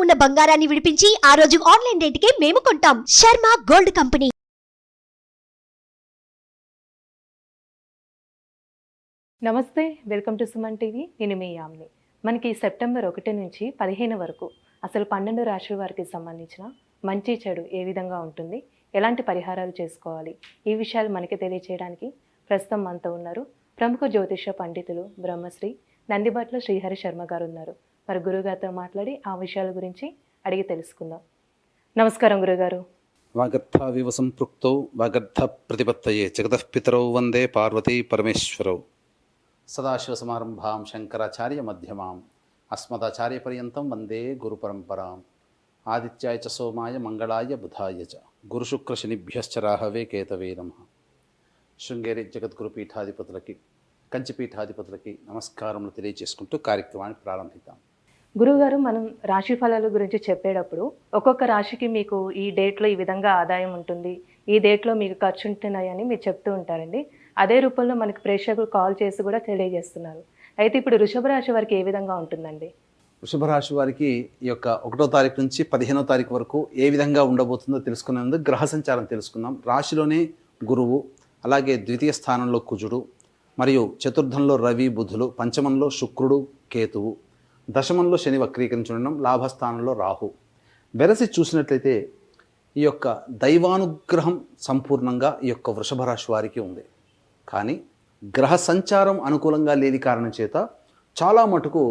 ఉన్న బంగారాన్ని విడిపించి ఆ రోజు ఆన్లైన్ రేటుకే మేము కొంటాం. Sharma gold company. నమస్తే, వెల్కమ్ టు సుమన్ టీవీ. నేను మీ యామ్ని. మనకి సెప్టెంబర్ 1 నుంచి 15 వరకు అసలు 12 రాశుల వారికి సంబంధించిన మంచి చెడు ఏ విధంగా ఉంటుంది, ఎలాంటి పరిహారాలు చేసుకోవాలి, ఈ విషయాలు మనకి తెలియచేయడానికి ప్రస్తుతం మనతో ఉన్నారు ప్రముఖ జ్యోతిష పండితులు బ్రహ్మశ్రీ నందిబట్ల శ్రీహరి శర్మ గారు ఉన్నారు. మరి గురుగారితో మాట్లాడి ఆ విషయాల గురించి అడిగి తెలుసుకుందాం. నమస్కారం గురుగారు. వాగర్థావివ సంపృక్తౌ వాగర్థ ప్రతిపత్తయే జగతఃపితరౌ వందే పార్వతీ పరమేశ్వరౌ. సదాశివసమారంభాం శంకరాచార్య మధ్యమాం అస్మదాచార్యపర్యంతం వందే గురుపరంపరాం. ఆదిత్యాయ చ సోమాయ మంగళాయ బుధాయ చ గురుశుక్రశనిభ్యశ్చ రాహవే కేతవే నమః. శృంగేరి జగద్గురు పీఠాధిపతులకి, కంచిపీఠాధిపతులకి నమస్కారములు తెలియజేసుకుంటూ కార్యక్రమాన్ని ప్రారంభిద్దాం. గురుగారు, మనం రాశి ఫలాల గురించి చెప్పేటప్పుడు ఒక్కొక్క రాశికి మీకు ఈ డేట్లో ఈ విధంగా ఆదాయం ఉంటుంది, ఈ డేట్లో మీకు ఖర్చు ఉంటున్నాయని మీరు చెప్తూ ఉంటారండి. అదే రూపంలో మనకి ప్రేక్షకులు కాల్ చేసి కూడా తెలియజేస్తున్నారు. అయితే ఇప్పుడు వృషభ రాశి వారికి ఏ విధంగా ఉంటుందండి? వృషభ రాశి వారికి ఈ యొక్క 1వ తారీఖు నుంచి 15వ తారీఖు వరకు ఏ విధంగా ఉండబోతుందో తెలుసుకునే ముందు గ్రహ సంచారం తెలుసుకుందాం. రాశిలోనే గురువు, అలాగే ద్వితీయ స్థానంలో కుజుడు, మరియు చతుర్థంలో రవి బుధులు, పంచమంలో శుక్రుడు కేతువు, దశమంలో శని వక్రీకరించి ఉండడం, లాభస్థానంలో రాహు. వెరసి చూసినట్లయితే ఈ యొక్క దైవానుగ్రహం సంపూర్ణంగా ఈ యొక్క వృషభ రాశి వారికి ఉంది. కానీ గ్రహ సంచారం అనుకూలంగా లేని కారణం చేత చాలా మటుకు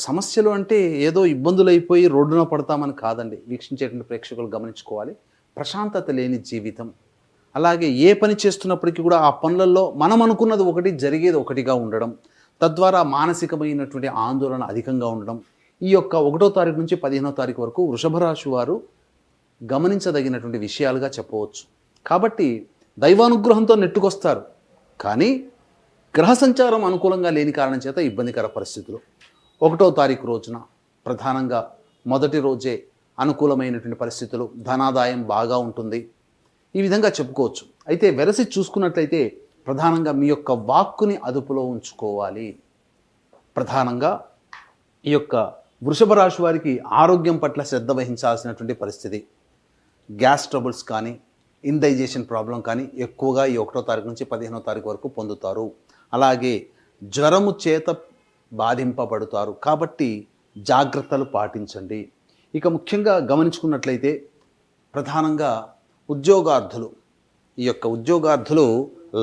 సమస్యలు అంటే ఏదో ఇబ్బందులు అయిపోయి రోడ్డున పడతామని కాదండి. వీక్షించేటువంటి ప్రేక్షకులు గమనించుకోవాలి. ప్రశాంతత లేని జీవితం, అలాగే ఏ పని చేస్తున్నప్పటికీ కూడా ఆ పనులలో మనం అనుకున్నది ఒకటి, జరిగేది ఒకటిగా ఉండడం, తద్వారా మానసికమైనటువంటి ఆందోళన అధికంగా ఉండడం. ఈ యొక్క 1వ తారీఖు నుంచి 15వ తారీఖు వరకు వృషభ రాశి వారు గమనించదగినటువంటి విషయాలుగా చెప్పవచ్చు. కాబట్టి దైవానుగ్రహంతో నెట్టుకొస్తారు, కానీ గ్రహ సంచారం అనుకూలంగా లేని కారణం చేత ఇబ్బందికర పరిస్థితులు. 1వ తారీఖు రోజున ప్రధానంగా మొదటి రోజే అనుకూలమైనటువంటి పరిస్థితులు, ధనాదాయం బాగా ఉంటుంది, ఈ విధంగా చెప్పుకోవచ్చు. అయితే వెరసి చూసుకున్నట్లయితే ప్రధానంగా మీ యొక్క వాక్కుని అదుపులో ఉంచుకోవాలి. ప్రధానంగా ఈ యొక్క వృషభ రాశి వారికి ఆరోగ్యం పట్ల శ్రద్ధ వహించాల్సినటువంటి పరిస్థితి. గ్యాస్ ట్రబుల్స్ కానీ, ఇండైజెషన్ ప్రాబ్లం కానీ ఎక్కువగా ఈ 1వ తారీఖు నుంచి 15వ తారీఖు వరకు పొందుతారు. అలాగే జ్వరము చేత బాధింపబడతారు, కాబట్టి జాగ్రత్తలు పాటించండి. ఇక ముఖ్యంగా గమనించుకున్నట్లయితే ప్రధానంగా ఉద్యోగార్థులు, ఈ యొక్క ఉద్యోగార్థులు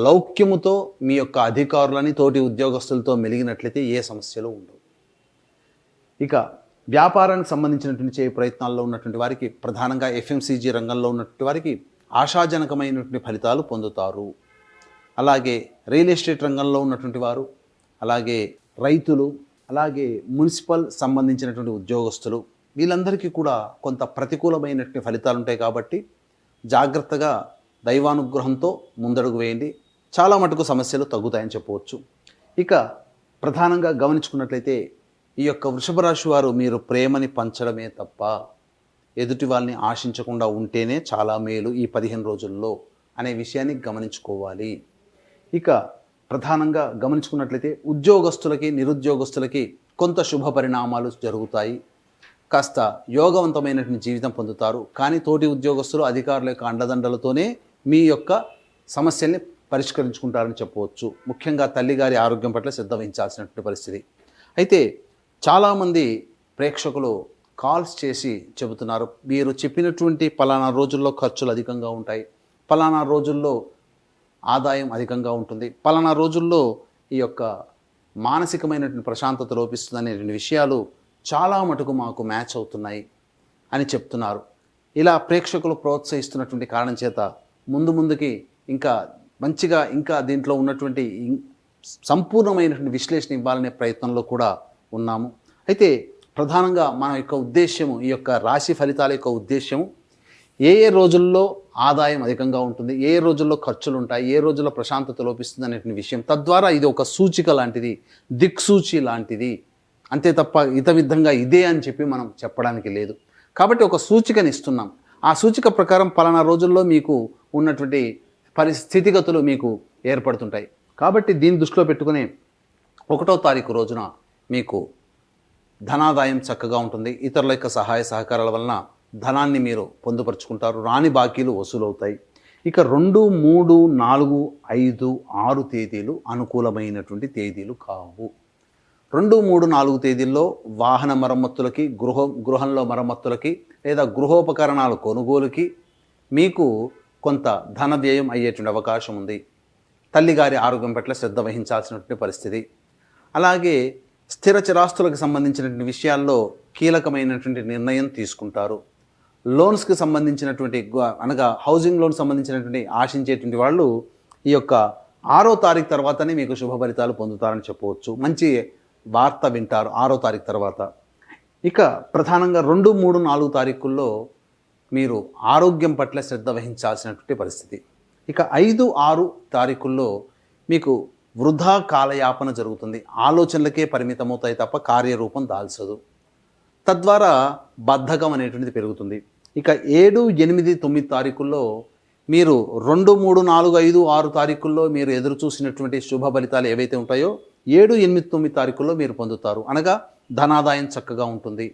లౌక్యముతో మీ యొక్క అధికారులని, తోటి ఉద్యోగస్తులతో మెలిగినట్లయితే ఏ సమస్యలు ఉండవు. ఇక వ్యాపారానికి సంబంధించినటువంటి చేయ ప్రయత్నాల్లో ఉన్నటువంటి వారికి, ప్రధానంగా ఎఫ్ఎంసీజీ రంగంలో ఉన్నటువంటి వారికి ఆశాజనకమైనటువంటి ఫలితాలు పొందుతారు. అలాగే రియల్ ఎస్టేట్ రంగంలో ఉన్నటువంటి వారు, అలాగే రైతులు, అలాగే మున్సిపల్ సంబంధించినటువంటి ఉద్యోగస్తులు, వీళ్ళందరికీ కూడా కొంత ప్రతికూలమైనటువంటి ఫలితాలు ఉంటాయి. కాబట్టి జాగ్రత్తగా దైవానుగ్రహంతో ముందడుగు వేయండి. చాలా మటుకు సమస్యలు తగ్గుతాయని చెప్పవచ్చు. ఇక ప్రధానంగా గమనించుకున్నట్లయితే ఈ యొక్క వృషభ రాశి వారు మీరు ప్రేమని పంచడమే తప్ప ఎదుటి వాళ్ళని ఆశించకుండా ఉంటేనే చాలా మేలు ఈ 15 రోజుల్లో అనే విషయాన్ని గమనించుకోవాలి. ఇక ప్రధానంగా గమనించుకున్నట్లయితే ఉద్యోగస్తులకి, నిరుద్యోగస్తులకి కొంత శుభ పరిణామాలు జరుగుతాయి. కాస్త యోగవంతమైనటువంటి జీవితం పొందుతారు. కానీ తోటి ఉద్యోగస్తులు, అధికారుల యొక్క అండదండలతోనే మీ యొక్క సమస్యల్ని పరిష్కరించుకుంటారని చెప్పవచ్చు. ముఖ్యంగా తల్లిగారి ఆరోగ్యం పట్ల శ్రద్ధ వహించాల్సినటువంటి పరిస్థితి. అయితే చాలామంది ప్రేక్షకులు కాల్స్ చేసి చెబుతున్నారు, మీరు చెప్పినటువంటి పలానా రోజుల్లో ఖర్చులు అధికంగా ఉంటాయి, పలానా రోజుల్లో ఆదాయం అధికంగా ఉంటుంది, పలానా రోజుల్లో ఈ యొక్క మానసికమైనటువంటి ప్రశాంతత లోపిస్తుంది అనేటువంటి విషయాలు చాలా మటుకు మాకు మ్యాచ్ అవుతున్నాయి అని చెప్తున్నారు. ఇలా ప్రేక్షకులు ప్రోత్సహిస్తున్నటువంటి కారణం చేత ముందుకి ఇంకా మంచిగా, ఇంకా దీంట్లో ఉన్నటువంటి సంపూర్ణమైనటువంటి విశ్లేషణ ఇవ్వాలనే ప్రయత్నంలో కూడా ఉన్నాము. అయితే ప్రధానంగా మన యొక్క ఉద్దేశ్యము, ఈ యొక్క రాశి ఫలితాల యొక్క ఉద్దేశ్యము, ఏ రోజుల్లో ఆదాయం అధికంగా ఉంటుంది, ఏ రోజుల్లో ఖర్చులు ఉంటాయి, ఏ రోజుల్లో ప్రశాంతత లోపిస్తుంది అనేటువంటి విషయం. తద్వారా ఇది ఒక సూచిక లాంటిది, దిక్సూచి లాంటిది, అంతే తప్ప విధంగా ఇదే అని చెప్పి మనం చెప్పడానికి లేదు. కాబట్టి ఒక సూచికని ఇస్తున్నాం. ఆ సూచిక ప్రకారం పలానా రోజుల్లో మీకు ఉన్నటువంటి పరిస్థితిగతులు మీకు ఏర్పడుతుంటాయి. కాబట్టి దీన్ని దృష్టిలో పెట్టుకుని 1వ తారీఖు రోజున మీకు ధనాదాయం చక్కగా ఉంటుంది. ఇతరుల యొక్క సహాయ సహకారాల వలన ధనాన్ని మీరు పొందుపరుచుకుంటారు. రాని బాకీలు వసూలవుతాయి. ఇక 2, 3, 4, 5, 6 తేదీలు అనుకూలమైనటువంటి తేదీలు కావు. 2, 3, 4 తేదీల్లో వాహన మరమ్మతులకి, గృహంలో మరమ్మతులకి లేదా గృహోపకరణాల కొనుగోలుకి మీకు కొంత ధన వ్యయం అయ్యేటువంటి అవకాశం ఉంది. తల్లిగారి ఆరోగ్యం పట్ల శ్రద్ధ వహించాల్సినటువంటి పరిస్థితి. అలాగే స్థిర చిరాస్తులకు సంబంధించినటువంటి విషయాల్లో కీలకమైనటువంటి నిర్ణయం తీసుకుంటారు. లోన్స్కి సంబంధించినటువంటి అనగా హౌసింగ్ లోన్ సంబంధించినటువంటి ఆశించేటువంటి వాళ్ళు ఈ యొక్క 6వ తారీఖు తర్వాతనే మీకు శుభ ఫలితాలు పొందుతారని చెప్పవచ్చు. మంచి వార్త వింటారు 6వ తారీఖు తర్వాత. ఇక ప్రధానంగా 2, 3, 4 తారీఖుల్లో మీరు ఆరోగ్యం పట్ల శ్రద్ధ వహించాల్సినటువంటి పరిస్థితి. ఇక 5, 6 తారీఖుల్లో మీకు వృధా కాలయాపన జరుగుతుంది. ఆలోచనలకే పరిమితమవుతాయి తప్ప కార్యరూపం దాల్చదు. తద్వారా బద్ధకం అనేటువంటిది పెరుగుతుంది. ఇక 7, 8, 9 తారీఖుల్లో మీరు 2, 3, 4, 5, 6 తారీఖుల్లో మీరు ఎదురు చూసినటువంటి శుభ ఫలితాలు ఏవైతే ఉంటాయో 7, 8, 9 తారీఖుల్లో మీరు పొందుతారు. అనగా ధనాదాయం చక్కగా ఉంటుంది.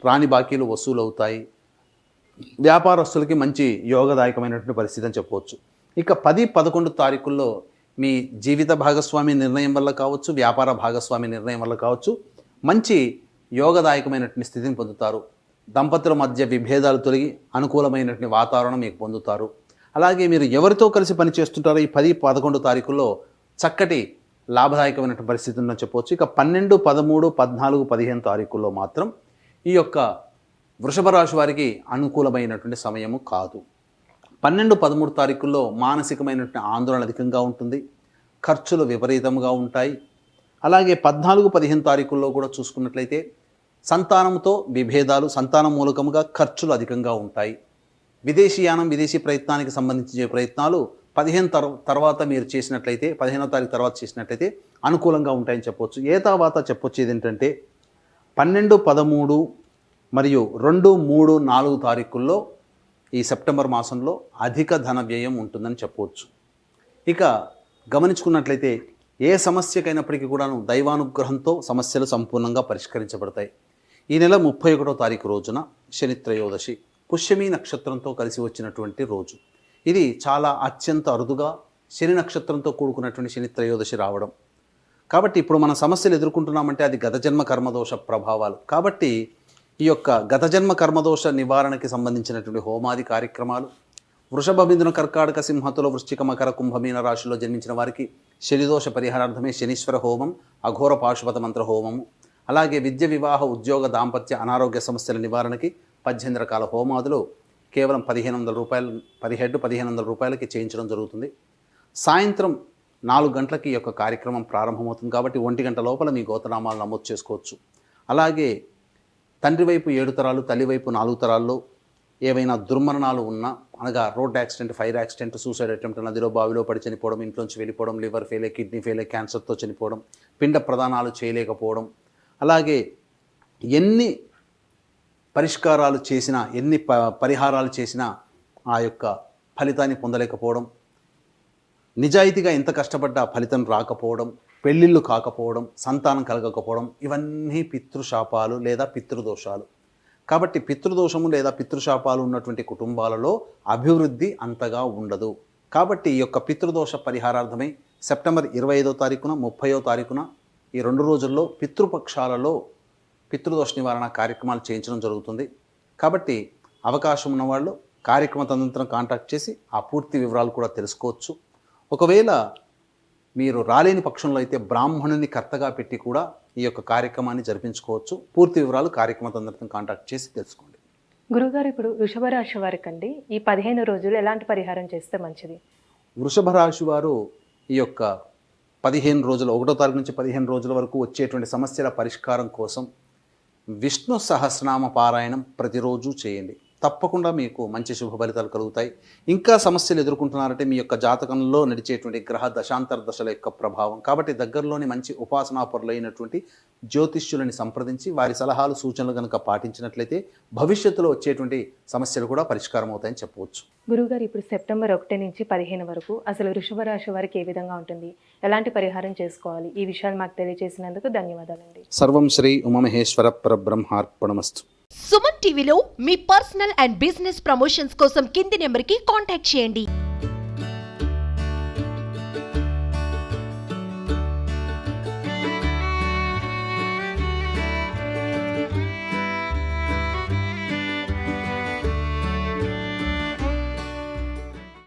రాని బాకీలు వసూలు అవుతాయి. వ్యాపారస్తులకి మంచి యోగదాయకమైనటువంటి పరిస్థితి అని చెప్పవచ్చు. ఇక 10, 11 తారీఖుల్లో మీ జీవిత భాగస్వామి నిర్ణయం వల్ల కావచ్చు, వ్యాపార భాగస్వామి నిర్ణయం వల్ల కావచ్చు, మంచి యోగదాయకమైనటువంటి స్థితిని పొందుతారు. దంపతుల మధ్య విభేదాలు తొలగి అనుకూలమైనటువంటి వాతావరణం మీకు పొందుతారు. అలాగే మీరు ఎవరితో కలిసి పనిచేస్తుంటారో ఈ 10, 11 తారీఖుల్లో చక్కటి లాభదాయకమైనటువంటి పరిస్థితి ఉందని చెప్పవచ్చు. ఇక 12, 13, 14, 15 తారీఖుల్లో మాత్రం ఈ యొక్క వృషభ రాశి వారికి అనుకూలమైనటువంటి సమయము కాదు. 12, 13 తారీఖుల్లో మానసికమైనటువంటి ఆందోళన అధికంగా ఉంటుంది. ఖర్చులు విపరీతంగా ఉంటాయి. అలాగే 14, 15 తారీఖుల్లో కూడా చూసుకున్నట్లయితే సంతానంతో విభేదాలు, సంతానం మూలకముగా ఖర్చులు అధికంగా ఉంటాయి. విదేశీయానం, విదేశీ ప్రయత్నానికి సంబంధించిన ప్రయత్నాలు 15 తర్వాత మీరు చేసినట్లయితే, 15వ తారీఖు తర్వాత చేసినట్లయితే అనుకూలంగా ఉంటాయని చెప్పవచ్చు. తర్వాత చెప్పొచ్చేది ఏంటంటే 12, 13 మరియు 2, 3, 4 తారీఖుల్లో ఈ సెప్టెంబర్ మాసంలో అధిక ధన వ్యయం ఉంటుందని చెప్పవచ్చు. ఇక గమనించుకున్నట్లయితే ఏ సమస్యకైనప్పటికీ కూడాను దైవానుగ్రహంతో సమస్యలు సంపూర్ణంగా పరిష్కరించబడతాయి. ఈ నెల 31వ తారీఖు రోజున శని త్రయోదశి పుష్యమి నక్షత్రంతో కలిసి వచ్చినటువంటి రోజు. ఇది చాలా అత్యంత అరుదుగా శని నక్షత్రంతో కూడుకున్నటువంటి శని త్రయోదశి రావడం. కాబట్టి ఇప్పుడు మన సమస్యలు ఎదుర్కొంటున్నామంటే అది గత జన్మ కర్మదోష ప్రభావాలు. కాబట్టి ఈ యొక్క గత జన్మ కర్మదోష నివారణకి సంబంధించినటువంటి హోమాది కార్యక్రమాలు, వృషభ, మిథున, కర్కాటక, సింహతుల, వృశ్చిక, మకర, కుంభమీన రాశిలో జన్మించిన వారికి శనిదోష పరిహారార్థమే శనీశ్వర హోమం, అఘోర పాశుపత మంత్ర హోమము, అలాగే విద్య, వివాహ, ఉద్యోగ, దాంపత్య, అనారోగ్య సమస్యల నివారణకి 18 రకాల హోమాదులు కేవలం 1500 రూపాయలు, పర్ హెడ్ 1500 రూపాయలకి చేయించడం జరుగుతుంది. సాయంత్రం 4 గంటలకి ఈ యొక్క కార్యక్రమం ప్రారంభమవుతుంది. కాబట్టి 1 గంట లోపల మీ గోత్రనామాలు నమోదు చేసుకోవచ్చు. అలాగే తండ్రి వైపు 7 తరాలు, తల్లి వైపు 4 తరాల్లో ఏవైనా దుర్మరణాలు ఉన్నా, అనగా road accident, fire accident, suicide attempt, నదిలో బావిలో పడి చనిపోవడం, ఇంట్లోంచి వెళ్ళిపోవడం, లివర్ ఫెయిల్, కిడ్నీ ఫెయిల్, క్యాన్సర్తో చనిపోవడం, పిండ ప్రదానాలు చేయలేకపోవడం, అలాగే ఎన్ని పరిష్కారాలు చేసినా, ఎన్ని పరిహారాలు చేసినా ఆ యొక్క ఫలితాన్ని పొందలేకపోవడం, నిజాయితీగా ఎంత కష్టపడ్డా ఫలితం రాకపోవడం, పెళ్ళిళ్ళు కాకపోవడం, సంతానం కలగకపోవడం, ఇవన్నీ పితృశాపాలు లేదా పితృదోషాలు. కాబట్టి పితృదోషము లేదా పితృశాపాలు ఉన్నటువంటి కుటుంబాలలో అభివృద్ధి అంతగా ఉండదు. కాబట్టి ఈ యొక్క పితృదోష పరిహారార్థమై సెప్టెంబర్ 25వ తారీఖున, 30వ తారీఖున ఈ 2 రోజుల్లో పితృపక్షాలలో పితృదోష నివారణ కార్యక్రమాలు చేయించడం జరుగుతుంది. కాబట్టి అవకాశం ఉన్నవాళ్ళు కార్యక్రమ తదనంతరం కాంటాక్ట్ చేసి ఆ పూర్తి వివరాలు కూడా తెలుసుకోవచ్చు. ఒకవేళ మీరు రాలేని పక్షంలో అయితే బ్రాహ్మణుని కర్తగా పెట్టి కూడా ఈ యొక్క కార్యక్రమాన్ని జరిపించుకోవచ్చు. పూర్తి వివరాలు కార్యక్రమ తదనంతరం కాంటాక్ట్ చేసి తెలుసుకోండి. గురుగారు, ఇప్పుడు వృషభ రాశి వారికండి ఈ 15 రోజులు ఎలాంటి పరిహారం చేస్తే మంచిది? వృషభ రాశి వారు ఈ యొక్క 15 రోజులు, 1వ తారీఖు నుంచి 15 రోజుల వరకు వచ్చేటువంటి సమస్యల పరిష్కారం కోసం విష్ణు సహస్రనామ పారాయణం ప్రతిరోజు చేయండి. తప్పకుండా మీకు మంచి శుభ ఫలితాలు కలుగుతాయి. ఇంకా సమస్యలు ఎదుర్కొంటున్నారంటే మీ యొక్క జాతకంలో నడిచేటువంటి గ్రహ దశాంతర దశల యొక్క ప్రభావం. కాబట్టి దగ్గరలోని మంచి ఉపాసనాపరులైనటువంటి జ్యోతిష్యులని సంప్రదించి వారి సలహాలు సూచనలు కనుక పాటించినట్లయితే భవిష్యత్తులో వచ్చేటువంటి సమస్యలు కూడా పరిష్కారం అవుతాయని చెప్పవచ్చు. గురువుగారు, ఇప్పుడు సెప్టెంబర్ 1 నుంచి 15 వరకు అసలు వృషభ రాశి వారికి ఏ విధంగా ఉంటుంది, ఎలాంటి పరిహారం చేసుకోవాలి, ఈ విషయాలు మాకు తెలియజేసినందుకు ధన్యవాదాలండి. సర్వం శ్రీ ఉమామహేశ్వర పరబ్రహ్మార్పణమస్తు. సుమన్ టీవీలో మీ పర్సనల్ అండ్ బిజినెస్ ప్రమోషన్స్ కోసం కింది నెంబర్కి కాంటాక్ట్ చేయండి.